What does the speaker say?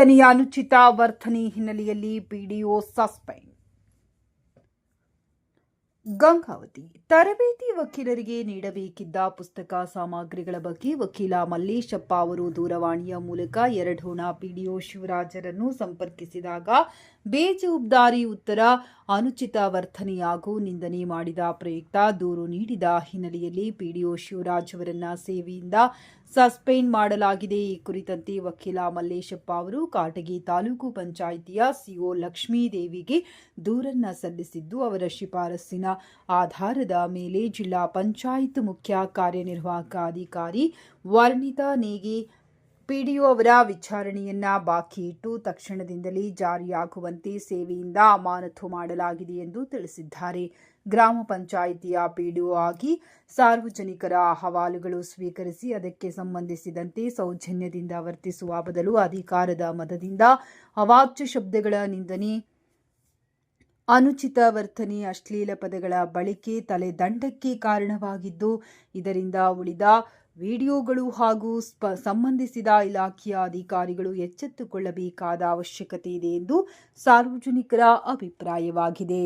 ನಿಂದನೆಯ ಅನುಚಿತ ವರ್ತನೆ ಹಿನ್ನೆಲೆಯಲ್ಲಿ ಪಿಡಿಒ ಸಸ್ಪೆಂಡ್. ಗಂಗಾವತಿ ತರಬೇತಿ ವಕೀಲರಿಗೆ ನೀಡಬೇಕಿದ್ದ ಪುಸ್ತಕ ಸಾಮಗ್ರಿಗಳ ಬಗ್ಗೆ ವಕೀಲ ಮಲ್ಲೇಶಪ್ಪ ಅವರು ದೂರವಾಣಿಯ ಮೂಲಕ ಯರಡೋಣ ಪಿಡಿಒ ಶಿವರಾಜರನ್ನು ಸಂಪರ್ಕಿಸಿದಾಗ ಬೇಜವಾಬ್ದಾರಿ ಉತ್ತರ, ಅನುಚಿತ ವರ್ತನೆ ಹಾಗೂ ನಿಂದನೆ ಮಾಡಿದ ಪ್ರಯುಕ್ತ ದೂರು ನೀಡಿದ ಹಿನ್ನೆಲೆಯಲ್ಲಿ ಪಿಡಿಒ ಶಿವರಾಜ್ ಅವರನ್ನ ಸೇವೆಯಿಂದ ಸಸ್ಪೆಂಡ್ ಮಾಡಲಾಗಿದೆ. ಈ ಕುರಿತಂತೆ ವಕೀಲ ಮಲ್ಲೇಶಪ್ಪ ಅವರು ಕಾಟಗಿ ತಾಲೂಕು ಪಂಚಾಯಿತಿಯ ಸಿಒ ಲಕ್ಷ್ಮೀದೇವಿಗೆ ದೂರನ್ನ ಸಲ್ಲಿಸಿದ್ದು, ಅವರ ಶಿಫಾರಸ್ಸಿನ ಆಧಾರದ ಮೇಲೆ ಜಿಲ್ಲಾ ಪಂಚಾಯತ್ ಮುಖ್ಯ ಕಾರ್ಯನಿರ್ವಾಹಕ ಅಧಿಕಾರಿ ವರ್ಣಿತಾ ನೇಗಿ ಪಿಡಿಒ ಅವರ ವಿಚಾರಣೆಯನ್ನ ಬಾಕಿ ಇಟ್ಟು ತಕ್ಷಣದಿಂದಲೇ ಜಾರಿಯಾಗುವಂತೆ ಸೇವೆಯಿಂದ ಅಮಾನತು ಮಾಡಲಾಗಿದೆ ಎಂದು ತಿಳಿಸಿದ್ದಾರೆ. ಗ್ರಾಮ ಪಂಚಾಯಿತಿಯ ಪಿಡಿಒ ಆಗಿ ಸಾರ್ವಜನಿಕರ ಅಹವಾಲುಗಳು ಸ್ವೀಕರಿಸಿ ಅದಕ್ಕೆ ಸಂಬಂಧಿಸಿದಂತೆ ಸೌಜನ್ಯದಿಂದ ವರ್ತಿಸುವ ಬದಲು ಅಧಿಕಾರದ ಮದದಿಂದ ಅವಾಚ್ಯ ಶಬ್ದಗಳ ನಿಂದನೆ, ಅನುಚಿತ ವರ್ತನೆ, ಅಶ್ಲೀಲ ಪದಗಳ ಬಳಕೆ ತಲೆದಂಡಕ್ಕೆ ಕಾರಣವಾಗಿದ್ದು, ಇದರಿಂದ ಉಳಿದ ವಿಡಿಯೋಗಳು ಹಾಗೂ ಸಂಬಂಧಿಸಿದ ಇಲಾಖೆಯ ಅಧಿಕಾರಿಗಳು ಎಚ್ಚೆತ್ತುಕೊಳ್ಳಬೇಕಾದ ಅವಶ್ಯಕತೆ ಇದೆ ಎಂದು ಸಾರ್ವಜನಿಕರ ಅಭಿಪ್ರಾಯವಾಗಿದೆ.